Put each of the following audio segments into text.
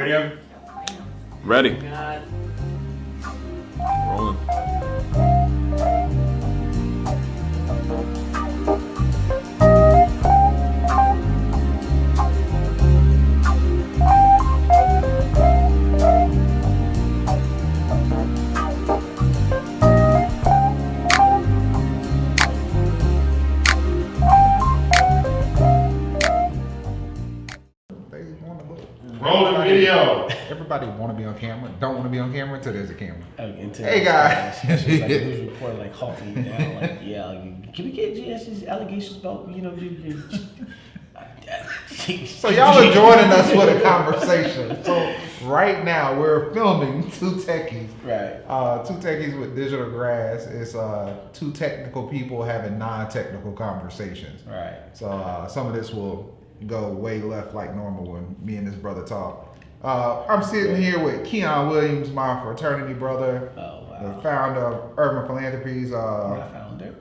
Ready? Ready. God. Rolling. Rolling video. Everybody want to be on camera. Don't want to be on camera until there's a camera. Until Hey, guys. Especially like who's reporting like halt me down. Like, yeah, can we get GS's allegations about you? So y'all are joining us for the conversation. So right now we're filming 2Techies. Right. 2Techies with digital grass. It's two technical people having non-technical conversations. Right. So some of this will go way left like normal when me and this brother talk. I'm sitting here with Keon Williams, my fraternity brother, the founder of Urban Philanthropies. My founder,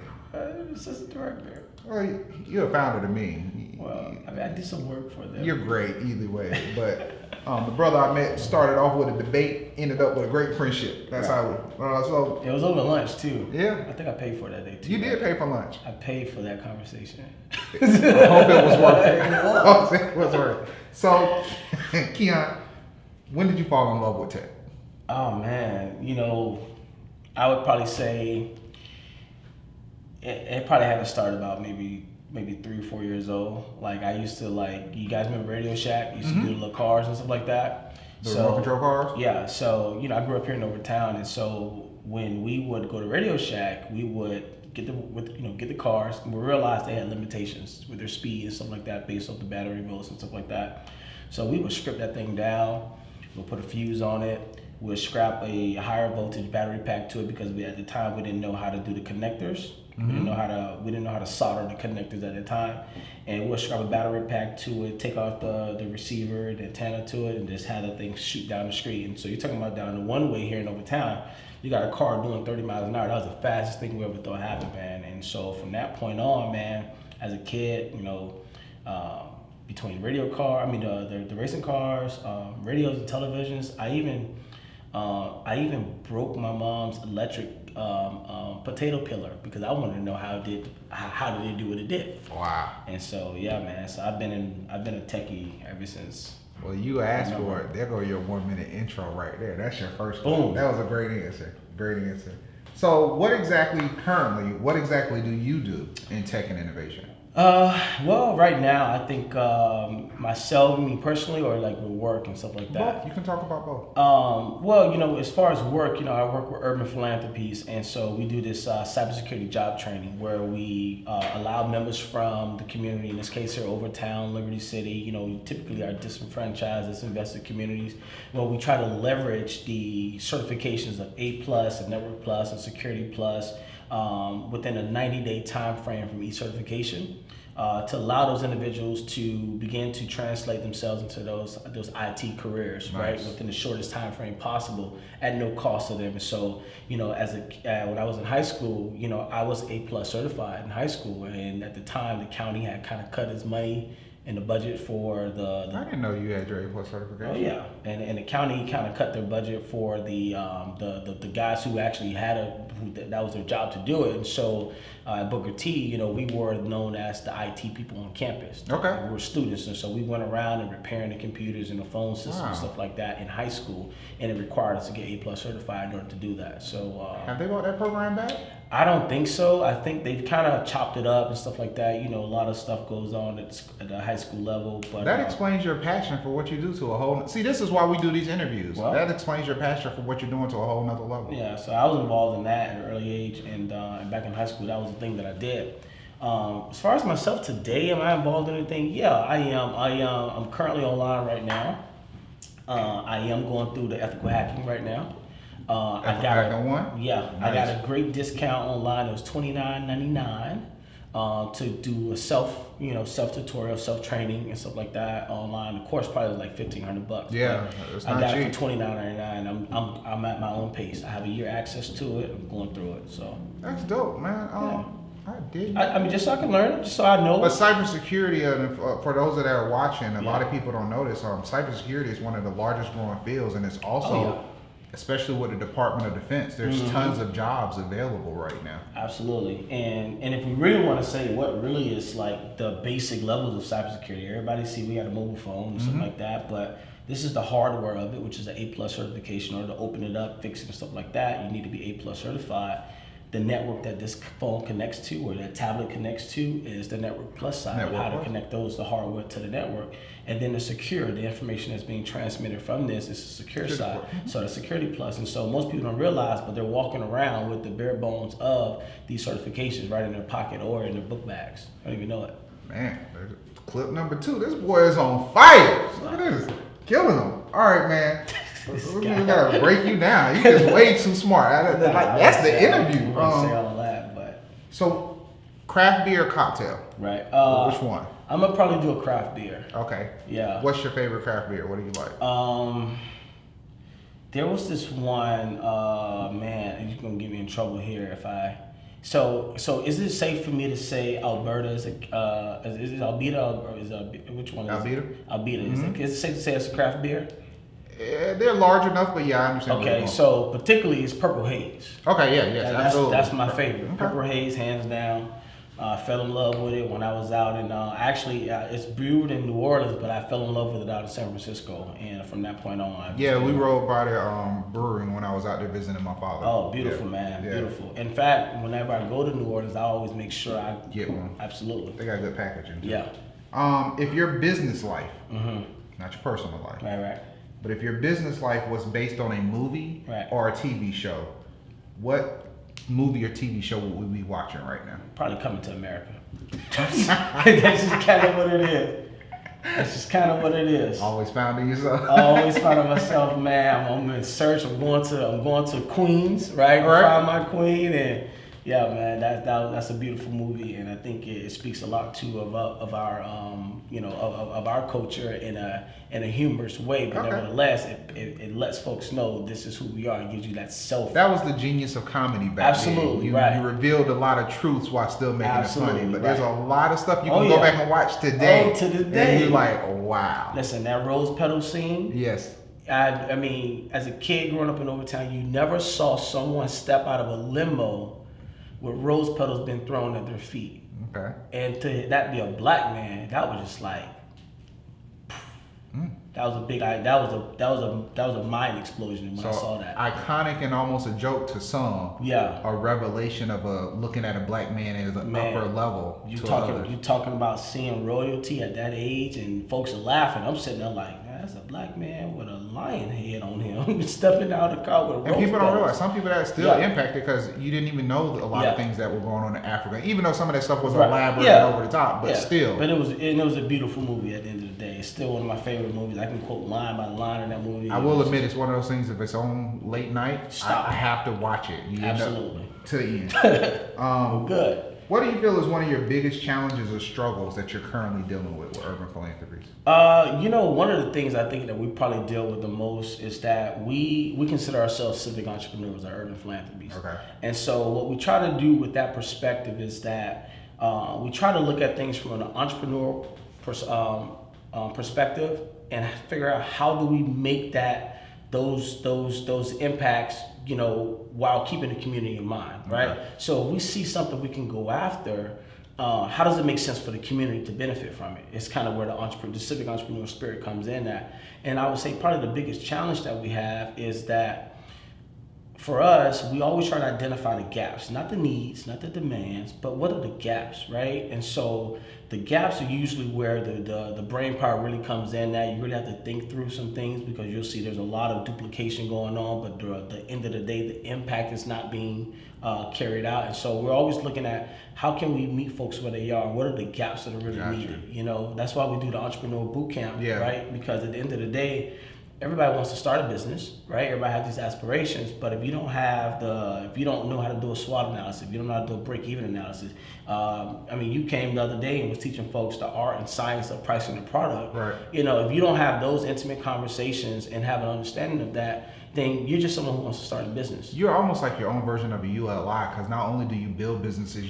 assistant director. Well, you're a founder to me. Well, I mean, I did some work for them. You're great either way. But the brother I met started off with a debate, ended up with a great friendship. That's how we. So it was over lunch too. Yeah. I think I paid for it that day too. You did pay for lunch. I paid for that conversation. I hope it was worth it. I hope it was worth it. So, Keon, when did you fall in love with tech? Oh man, I would probably say it probably had to start about maybe 3 or 4 years old. Like I used to you guys remember Radio Shack? Used to do the little cars and stuff like that. The remote control cars? Yeah. So I grew up here in Overtown, and so when we would go to Radio Shack, we would get the cars, and we realized they had limitations with their speed and stuff like that based off the battery volts and stuff like that. So we would strip that thing down. We'll put a fuse on it. We'll scrap a higher voltage battery pack to it because at the time we didn't know how to do the connectors. Mm-hmm. We didn't know how to solder the connectors at the time. And we'll scrap a battery pack to it, take off the receiver, the antenna to it, and just have that thing shoot down the street. And so you're talking about down the one way here in Overtown, you got a car doing 30 miles an hour. That was the fastest thing we ever thought happened, man. And so from that point on, man, as a kid, between the racing cars, radios and televisions, I even broke my mom's electric potato peeler because I wanted to know how did it do what it did. Wow. And so yeah, man. So I've been a techie ever since. Well, you asked for it. There go your 1 minute intro right there. That's your first one. Boom. That was a great answer. Great answer. So what exactly do you do in tech and innovation? Well, right now, I think me personally, or like with work and stuff like that. Both. You can talk about both. Well, as far as work, I work with Urban Philanthropies, and so we do this cybersecurity job training where we allow members from the community, in this case here, Overtown, Liberty City, typically our disenfranchised, disinvested communities, where we try to leverage the certifications of A+, and Network Plus, and Security Plus, within a 90-day time frame from each certification, to allow those individuals to begin to translate themselves into those IT careers, nice. Right, within the shortest time frame possible at no cost to them. And so, when I was in high school, I was A+ certified in high school, and at the time the county had kind of cut its money in the budget for the I didn't know you had your A+ certification. Oh yeah, and the county kind of cut their budget for the guys who actually that was their job to do it. And so at Booker T, we were known as the IT people on campus. Okay. We were students, and so we went around and repairing the computers and the phone system and stuff like that in high school, and it required us to get A+ certified in order to do that. So have they brought that program back? I don't think so. I think they've kind of chopped it up and stuff like that. A lot of stuff goes on at the high school level. But that explains your passion for what you do to a whole. See, this is why we do these interviews. Well, that explains your passion for what you're doing to a whole nother level. Yeah, so I was involved in that at an early age, and back in high school, that was the thing that I did. As far as myself today, am I involved in anything? Yeah, I am. I'm currently online right now. I am going through the ethical hacking right now. I got a great discount online. It was $29.99 to do a self tutorial, self training and stuff like that online. The course probably was like $1,500. Yeah, it's not I got cheap. it for $29.99. I'm at my own pace. I have a year access to it. I'm going through it. So that's dope, man. I did. I mean, just so I can learn, just so I know. But cybersecurity, for those that are watching, a lot of people don't know this. Cybersecurity is one of the largest growing fields, and it's also, especially with the Department of Defense, there's tons of jobs available right now. Absolutely, and if we really want to say what really is like the basic levels of cybersecurity, everybody see we got a mobile phone and stuff like that, but this is the hardware of it, which is the A+ certification. In order to open it up, fix it, and stuff like that, you need to be A+ certified. The network that this phone connects to or that tablet connects to is the network plus side of how to connect the hardware to the network. And then the information that's being transmitted from this is the secure side. So the security plus. And so most people don't realize, but they're walking around with the bare bones of these certifications right in their pocket or in their book bags. I don't even know it. Man, clip number 2. This boy is on fire. Look at this. Killing him. All right, man. We gotta break you down. You're just way too smart. That's the interview. Say all that, but so craft beer cocktail. Right. Which one? I'm gonna probably do a craft beer. Okay. Yeah. What's your favorite craft beer? What do you like? There was this one. Man, you're gonna get me in trouble here if I. So is it safe for me to say Alberta is it Alberta or is it which one is Alberta? It? Alberta. Is it safe to say it's a craft beer? They're large enough, but yeah, I understand. Okay, so particularly it's Purple Haze. Okay, yes, absolutely. That's my favorite. Purple Haze, hands down. Fell in love with it when I was out, and actually it's brewed in New Orleans, but I fell in love with it out in San Francisco, and from that point on, we rode by their brewing when I was out there visiting my father. Oh, beautiful, man, beautiful. In fact, whenever I go to New Orleans, I always make sure I get one. Absolutely, they got good packaging too. Yeah. If your business life, not your personal life, right. But if your business life was based on a movie or a TV show, what movie or TV show would we be watching right now? Probably Coming to America. That's just kind of what it is. That's just kind of what it is. Always finding yourself. Always finding myself, man. I'm in search. I'm going to Queens, right? Find my queen, and yeah, man, that's a beautiful movie, and I think it speaks a lot too of our of our culture in a humorous way, but nevertheless, it lets folks know this is who we are. It gives you that self. That was the genius of comedy back then. Absolutely, You revealed a lot of truths while still making it funny. But there's a lot of stuff you can go back and watch today. To the day. And you're like, wow. Listen, that rose petal scene. Yes. I mean, as a kid growing up in Overtown, you never saw someone step out of a limo with rose petals been thrown at their feet. Okay. And to that be a black man, that was just like, that was a big, that was a mind explosion when I saw that. Iconic and almost a joke to some. Yeah. A revelation of looking at a black man as an upper level. You talking about seeing royalty at that age, and folks are laughing. I'm sitting there like, that's a black man with a lion head on him stepping out of the car with a rose. And people don't realize, some people that still impacted because you didn't even know a lot of things that were going on in Africa, even though some of that stuff was elaborate and over the top, but still. But it was a beautiful movie at the end of the day. It's still one of my favorite movies. I can quote line by line in that movie. I will admit, it's one of those things, if it's on late night, I have to watch it. You Absolutely. To the end. Good. What do you feel is one of your biggest challenges or struggles that you're currently dealing with Urban Philanthropies? One of the things I think that we probably deal with the most is that we consider ourselves civic entrepreneurs at Urban Philanthropies. Okay. And so what we try to do with that perspective is that we try to look at things from an entrepreneurial perspective and figure out how do we make those impacts, while keeping the community in mind, right? Okay. So if we see something we can go after, how does it make sense for the community to benefit from it? It's kind of where the civic entrepreneurial spirit comes in at. And I would say part of the biggest challenge that we have is that for us, we always try to identify the gaps, not the needs, not the demands, but what are the gaps, right? And so the gaps are usually where the brain power really comes in. That you really have to think through some things because you'll see there's a lot of duplication going on, but at the end of the day, the impact is not being carried out. And so we're always looking at how can we meet folks where they are? What are the gaps that are really needed? That's why we do the entrepreneur boot camp, right? Because at the end of the day, everybody wants to start a business, right? Everybody has these aspirations, but if you don't know how to do a SWOT analysis, if you don't know how to do a break-even analysis, you came the other day and was teaching folks the art and science of pricing the product. Right. If you don't have those intimate conversations and have an understanding of that, then you're just someone who wants to start a business. You're almost like your own version of a ULI, because not only do you build businesses,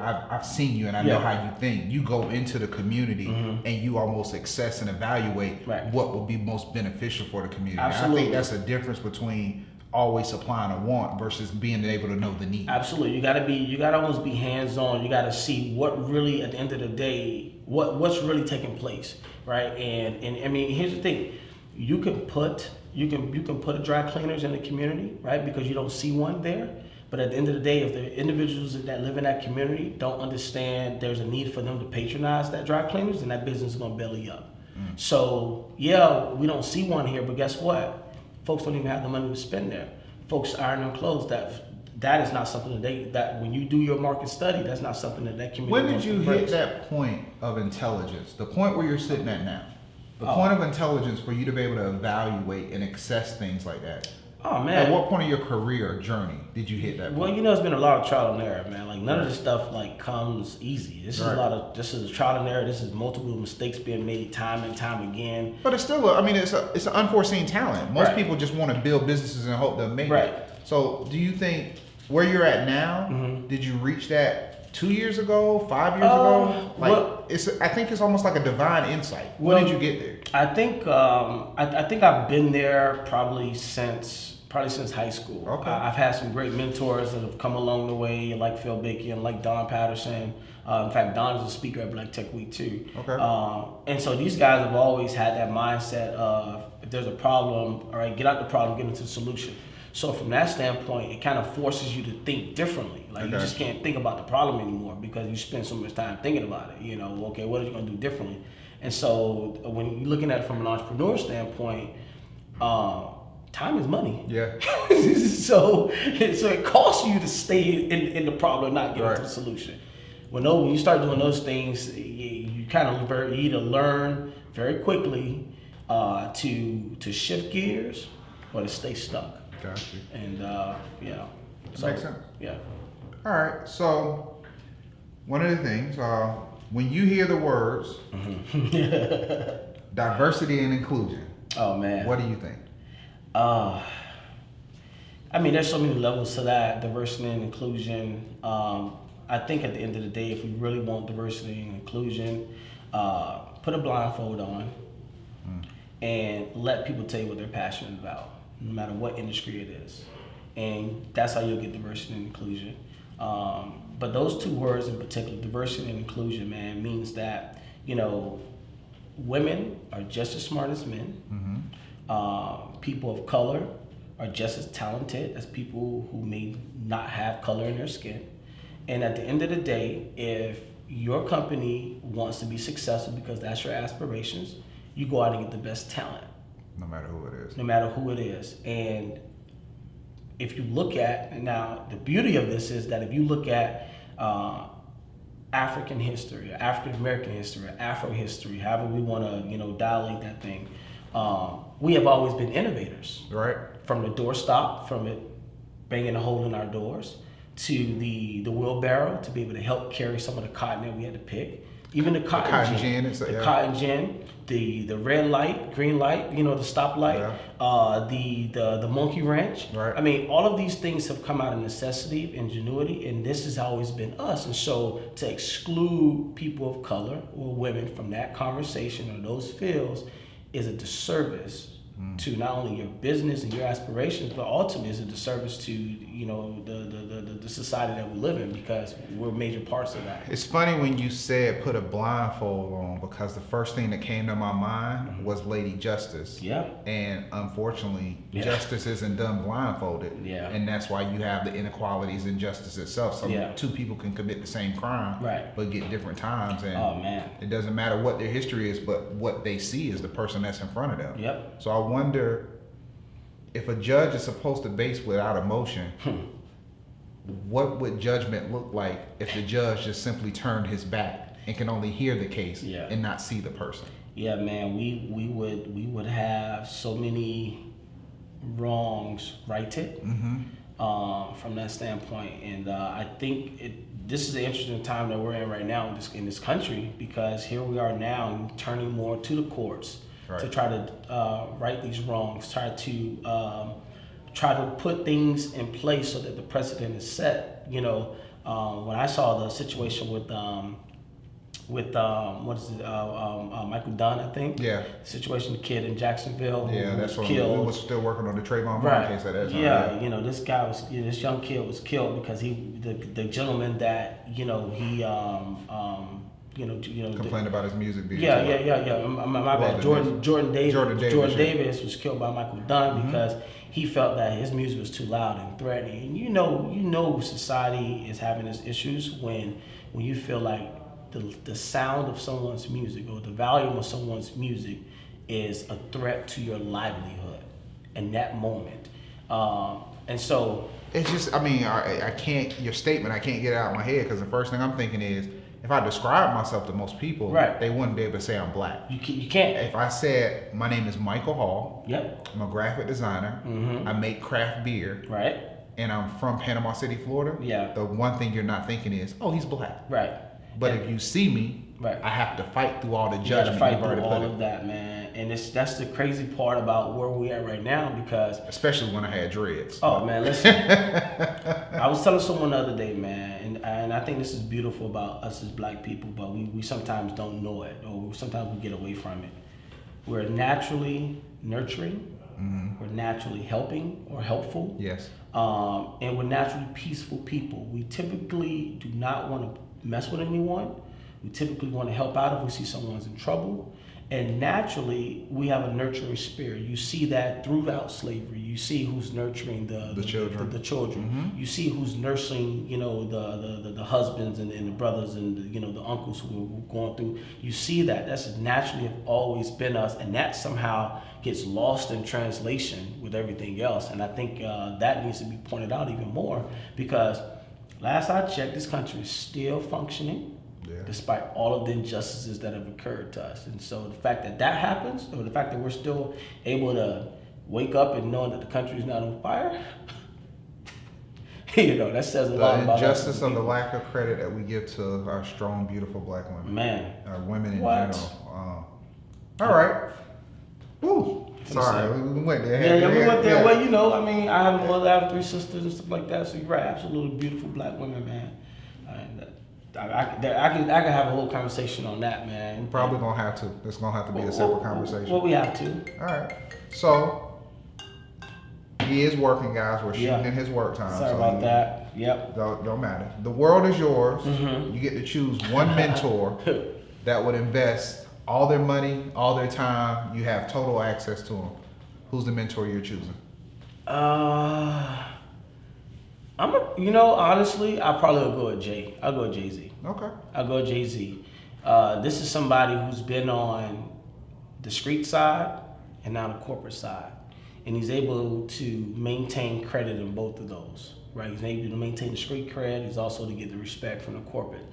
I've seen you and I know how you think. You go into the community and you almost assess and evaluate what will be most beneficial for the community. Absolutely. I think that's a difference between always supplying a want versus being able to know the need. Absolutely. You gotta almost be hands-on. You gotta see what really, at the end of the day, what's really taking place, right? And I mean, here's the thing. You can put a dry cleaners in the community, right? Because you don't see one there. But at the end of the day, if the individuals that live in that community don't understand there's a need for them to patronize that dry cleaners, then that business is gonna belly up. So yeah, we don't see one here, but guess what? Folks don't even have the money to spend there. Folks iron their clothes. That is not something that when you do your market study, that's not something that community. When did you hit that point of intelligence? The point where you're sitting at now? The point of intelligence for you to be able to evaluate and assess things like that. Oh man! At what point of your career journey did you hit that point? Well, it's been a lot of trial and error, man. Like none of this stuff comes easy. This is trial and error. This is multiple mistakes being made time and time again. But it's still, it's an unforeseen talent. Most people just want to build businesses and hope they'll make it. So, do you think where you're at now? Did you reach that 2 years ago, 5 years ago? I think it's almost like a divine insight. When did you get there? I think I've been there probably since high school. Okay. I've had some great mentors that have come along the way, like Phil Bacon, like Don Patterson. In fact, Don is a speaker at Black Tech Week too. Okay. And so these guys have always had that mindset of if there's a problem, all right, get out the problem, get into the solution. So from that standpoint, it kind of forces you to think differently. Like you just can't think about the problem anymore because you spend so much time thinking about it. Okay, what are you gonna do differently? And so when you're looking at it from an entrepreneur standpoint, time is money. Yeah. so it costs you to stay in the problem and not get into the solution. When you start doing those things, you kind of either learn very quickly to shift gears or to stay stuck. Gotcha. And Makes sense. Yeah. All right. So one of the things, when you hear the words diversity and inclusion, oh man, what do you think? There's so many levels to that, diversity and inclusion. I think at the end of the day, if we really want diversity and inclusion, put a blindfold on and let people tell you what they're passionate about, no matter what industry it is. And that's how you'll get diversity and inclusion. But those two words in particular, diversity and inclusion, man, means that, women are just as smart as men. People of color are just as talented as people who may not have color in their skin. And at the end of the day, if your company wants to be successful because that's your aspirations, you go out and get the best talent. No matter who it is. No matter who it is. And if you look at, now the beauty of this is that if you look at African history, African American history, Afro history, however we want to, dilate that thing, we have always been innovators. Right. From the doorstop, from it banging a hole in our doors, to the wheelbarrow to be able to help carry some of the cotton that we had to pick. Even the cotton gin, cotton gin, the red light, green light, the stoplight, the monkey wrench. Right. All of these things have come out of necessity, ingenuity, and this has always been us. And so to exclude people of color or women from that conversation or those fields is a disservice to not only your business and your aspirations, but ultimately is a disservice to the society that we live in, because we're major parts of that. It's funny when you said put a blindfold on, because the first thing that came to my mind was Lady Justice. Yeah. And unfortunately, justice isn't done blindfolded. Yeah. And that's why you have the inequalities in justice itself. So two people can commit the same crime, but get different times. And it doesn't matter what their history is, but what they see is the person that's in front of them. Yep. So I wonder, if a judge is supposed to base without emotion, what would judgment look like if the judge just simply turned his back and can only hear the case and not see the person? Yeah, man, we would have so many wrongs righted from that standpoint, and I think this is an interesting time that we're in right now in this country, because here we are now turning more to the courts to try to right these wrongs, try to put things in place so that the precedent is set. You know, when I saw the situation with what is it, Michael Dunn, I think. Yeah. Situation, the kid in Jacksonville who that's was when killed. we was still working on the Trayvon Martin case at that time. Yeah, you know, this young kid was killed because the gentleman that he complained about his music being my bad. Jordan Davis was killed by Michael Dunn because he felt that his music was too loud and threatening. And you know society is having its issues when you feel like the sound of someone's music or the volume of someone's music is a threat to your livelihood in that moment. And so it's just, I mean, I can't, your statement, I can't get it out of my head, because the first thing I'm thinking is, if I describe myself to most people, they wouldn't be able to say I'm black. You can't. If I said, my name is Michael Hall, yep, I'm a graphic designer, I make craft beer, right, and I'm from Panama City, Florida, the one thing you're not thinking is, oh, he's black. Right. But if you see me, I have to fight through all the judgment. You gotta fight through all of that, man. And that's the crazy part about where we are right now, because especially when I had dreads. Oh man, listen. I was telling someone the other day, man, and I think this is beautiful about us as black people, but we sometimes don't know it, or sometimes we get away from it. We're naturally nurturing, we're naturally helping or helpful. Yes. And we're naturally peaceful people. We typically do not want to mess with anyone. We typically want to help out if we see someone's in trouble. And naturally, we have a nurturing spirit. You see that throughout slavery. You see who's nurturing the children. The children. You see who's nursing, the husbands and the brothers and the uncles who are going through. You see that. That's naturally have always been us, and that somehow gets lost in translation with everything else. And I think that needs to be pointed out even more, because last I checked, this country is still functioning. Despite all of the injustices that have occurred to us. And so the fact that happens, or the fact that we're still able to wake up and knowing that the country is not on fire, that says a lot about us. The injustice of the lack of credit that we give to our strong, beautiful black women. Man. Women in general. All right. Woo. Sorry, we went there. Yeah, we went there. Yeah. Well, I have a mother, I have 3 sisters and stuff like that. So you're right, absolutely beautiful black women, man. I could have a whole conversation on that, man. We're probably gonna have to. It's gonna have to be a separate conversation. Well, we have to. All right. So he is working, guys. We're shooting in his work time. Sorry about that. Yep. Don't matter. The world is yours. You get to choose one mentor that would invest all their money, all their time. You have total access to them. Who's the mentor you're choosing? Honestly, I probably would go with Jay. I'll go with Jay-Z. Okay. I'll go with Jay-Z. This is somebody who's been on the street side and now the corporate side. And he's able to maintain credit in both of those, right? He's able to maintain the street cred. He's also to get the respect from the corporate.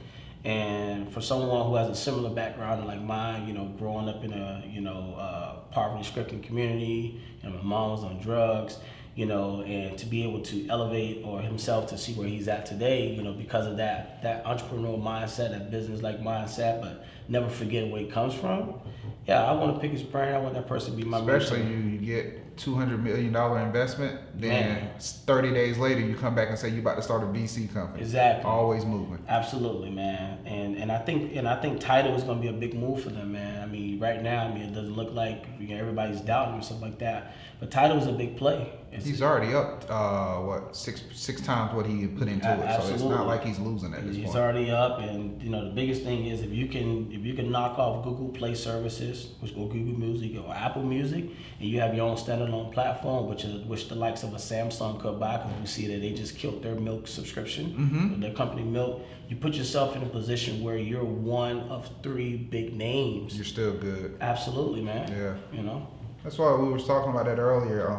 And for someone who has a similar background like mine, growing up in a poverty-stricken community, my mom was on drugs, and to be able to elevate or himself to see where he's at today, because of that entrepreneurial mindset, that business-like mindset, but never forget where he comes from. Yeah, I want to pick his brain. I want that person to be my mentor. Especially you get $200 million investment, then 30 days later you come back and say you about to start a VC company. Exactly. Always moving. Absolutely, man. And I think title is going to be a big move for them, man. Right now, it doesn't look like everybody's doubting and stuff like that. But title is a big play. He's already up, six times what he put into it. Absolutely. So it's not like he's losing at this point. He's already up, and the biggest thing is if you can knock off Google Play services, or Google Music or Apple Music, and you have your own standalone platform, which the likes of a Samsung could buy, because we see that they just killed their milk subscription, their company milk. You put yourself in a position where you're one of 3 big names. You're still good. Absolutely, man. Yeah. That's why we were talking about that earlier.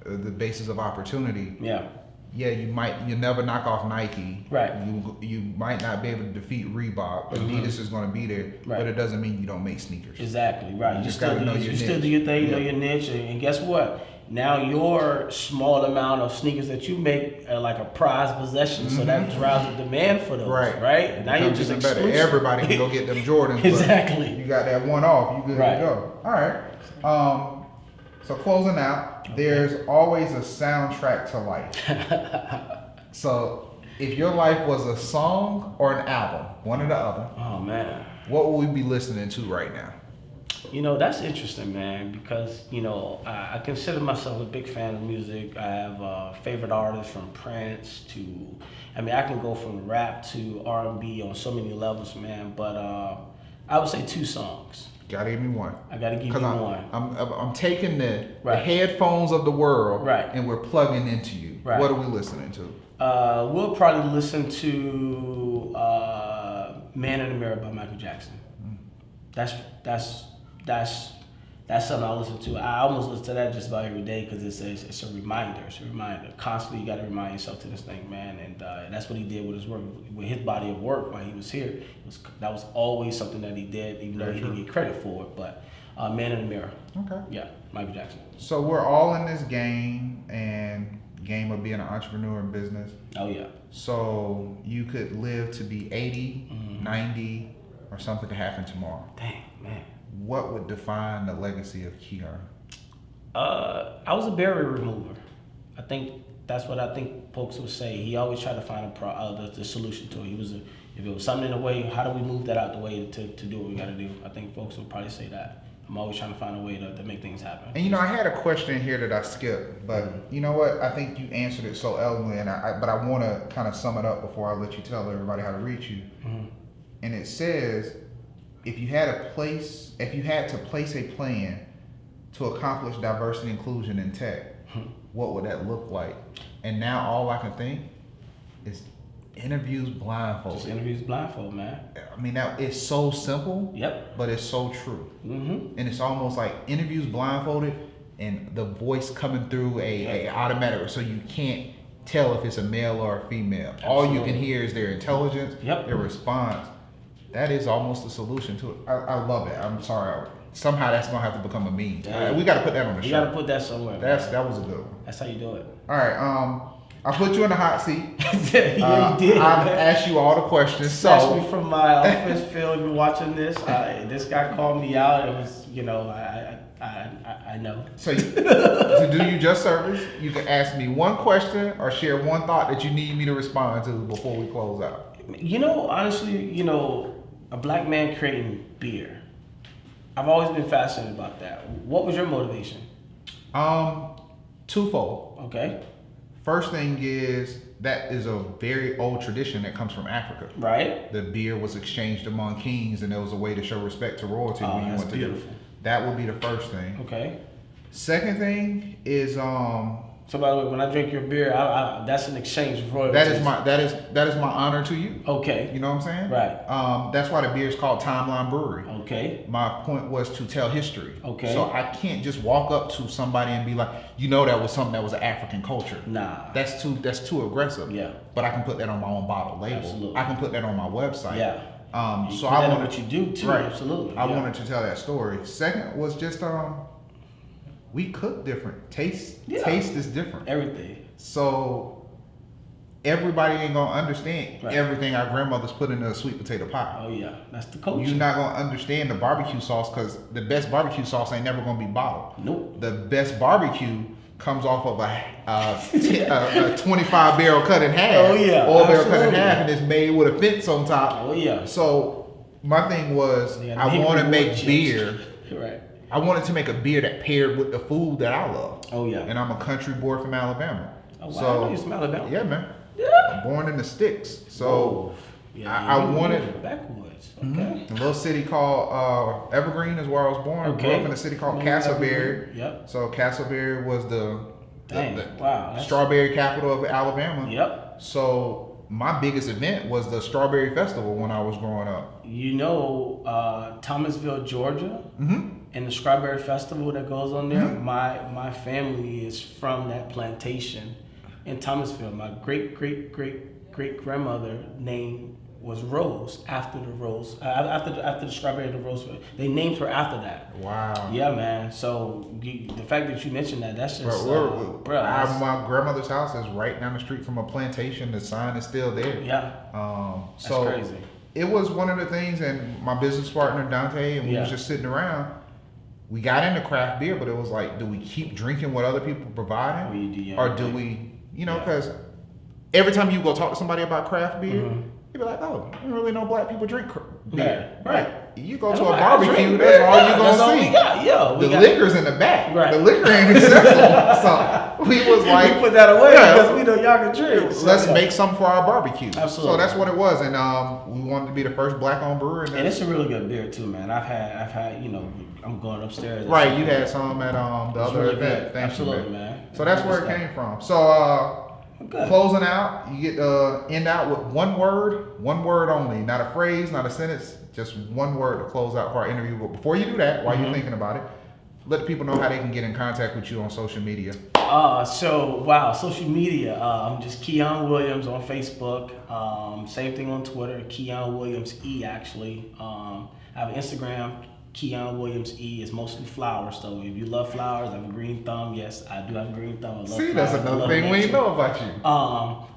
The basis of opportunity. Yeah. yeah, you never knock off Nike. Right. You might not be able to defeat Reebok, but Adidas is going to be there. Right. But it doesn't mean you don't make sneakers. Exactly. Right. You just got to know your niche. You still do your thing, know your niche, and guess what? Now your small amount of sneakers that you make are like a prized possession, so that drives the demand for those, right? And now you're just exclusive. Better. Everybody can go get them Jordans. Exactly. You got that one off, you good to go. All right. So closing out, there's always a soundtrack to life. So if your life was a song or an album, one or the other, oh man, what would we be listening to right now? You know, that's interesting, man, because, you know, I consider myself a big fan of music. I have favorite artists from Prince to, I mean, I can go from rap to R&B on so many levels, man, but I would say 2 songs. Gotta give me one. I gotta give you one. I'm taking the headphones of the world and we're plugging into you. Right. What are we listening to? We'll probably listen to Man in the Mirror by Michael Jackson. That's something I listen to. I almost listen to that just about every day because it's a reminder. It's a reminder. Constantly, you got to remind yourself to this thing, man. And that's what he did with his work, with his body of work while he was here. That was always something that he did, even though he didn't get credit for it. But Man in the Mirror. Okay. Yeah, Michael Jackson. So we're all in this game of being an entrepreneur in business. Oh yeah. So you could live to be 80, 90, or something could happen tomorrow. Dang, man. What would define the legacy of Keon? I was a barrier remover. I think that's what I think folks would say. He always tried to find the solution to it. If it was something in the way, how do we move that out the way to do what we got to do? I think folks would probably say that. I'm always trying to find a way to make things happen. And I had a question here that I skipped, but you know what? I think you answered it so eloquently, but I want to kind of sum it up before I let you tell everybody how to reach you. And it says, if you had to place a plan to accomplish diversity and inclusion in tech, what would that look like? And now all I can think is interviews blindfold. Just interviews blindfold, man. I mean, now it's so simple. Yep. But it's so true. And it's almost like interviews blindfolded, and the voice coming through a automatic, so you can't tell if it's a male or a female. Absolutely. All you can hear is their intelligence, their response. That is almost the solution to it. I love it. I'm sorry. Somehow that's gonna have to become a meme. We got to put that on the show. You got to put that somewhere. That was a good one. That's how you do it. All right. I put you in the hot seat. Yeah, you did. I've asked you all the questions. Snatched me from my office, Phil. If you're watching this, this guy called me out. It was, I know. So to do you just service, you can ask me one question or share one thought that you need me to respond to before we close out. Honestly, a black man creating beer. I've always been fascinated about that. What was your motivation? Twofold. Okay. First thing is that is a very old tradition that comes from Africa. Right. The beer was exchanged among kings, and there was a way to show respect to royalty when you went to beautiful. That would be the first thing. Okay. Second thing is So by the way, when I drink your beer, that's an exchange of royalties. That is my honor to you. Okay. You know what I'm saying? Right. That's why the beer is called Timeline Brewery. Okay. My point was to tell history. Okay. So I can't just walk up to somebody and be like, that was something that was an African culture. Nah. That's too aggressive. Yeah. But I can put that on my own bottle label. Absolutely. I can put that on my website. Yeah. So I wanted what you do too. Right. Absolutely. I wanted to tell that story. Second was just we cook different. Taste is different. Everything. So everybody ain't gonna understand everything our grandmothers put in a sweet potato pie. Oh yeah, that's the culture. You're not gonna understand the barbecue sauce because the best barbecue sauce ain't never gonna be bottled. Nope. The best barbecue comes off of a 25 barrel cut in half. Oh yeah. Oil barrel cut in half, and it's made with a fence on top. Oh yeah. So my thing was I want to make beer. Right. I wanted to make a beer that paired with the food that I love. Oh yeah. And I'm a country boy from Alabama. Oh wow. So, I know you're from Alabama. Yeah, man. Yeah. I'm born in the sticks. So I wanted backwoods. Okay. A little city called Evergreen is where I was born. I grew up in a city called Castleberry. Yep. So Castleberry was the wow, strawberry capital of Alabama. Yep. So my biggest event was the Strawberry Festival when I was growing up. Thomasville, Georgia, and the Strawberry Festival that goes on there. My family is from that plantation in Thomasville. My great grandmother name was Rose after the rose after the strawberry and the rose. They named her after that. Wow. Yeah, man. So the fact that you mentioned that's just my grandmother's house is right down the street from a plantation. The sign is still there. Yeah. So that's crazy. It was one of the things, and my business partner Dante and we was just sitting around. We got into craft beer, but it was like, do we keep drinking what other people providing, or do we, because every time you go talk to somebody about craft beer. You'd be like, oh, I don't really know black people drink beer. Right. You go to a barbecue, that's all you're going to see. All we got. Yo, the liquor's in the back. Right. The liquor ain't accessible. So we was like, we put that away because we know y'all can drink. So, let's make some for our barbecue. Absolutely. So that's what it was. And we wanted to be the first black-owned brewer. And it's a really good beer too, man. I've had, I'm going upstairs. Right, you had some at the other really event. Absolutely, man. So that's where it came from. So closing out, you get to end out with one word only, not a phrase, not a sentence, just one word to close out for our interview. But before you do that, while you're thinking about it, let the people know how they can get in contact with you on social media. Social media. I'm just Keon Williams on Facebook. Same thing on Twitter, Keon Williams E actually. I have an Instagram. Keon Williams E is mostly flowers, so if you love flowers, I have a green thumb. Yes, I do have a green thumb. I love flowers. That's another thing we know about you.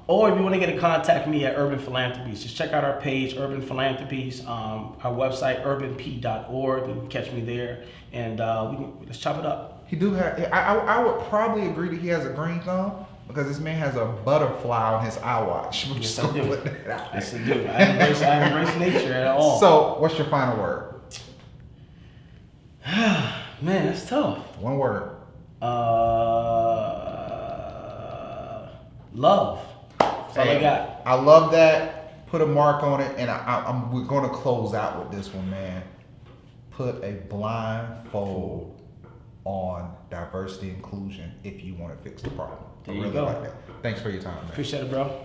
Or if you want to get in contact with me at Urban Philanthropies, just check out our page, Urban Philanthropies, our website, urbanp.org. You can catch me there, and let's chop it up. He do have. I would probably agree that he has a green thumb because this man has a butterfly on his iWatch. Yes, I do. Yes, I do. I embrace nature at all. So, what's your final word? Man, that's tough. One word. Love. That's all I got. I love that. Put a mark on it, and we're going to close out with this one, man. Put a blindfold on diversity inclusion if you want to fix the problem. There you go. Like that. Thanks for your time, man. Appreciate it, bro.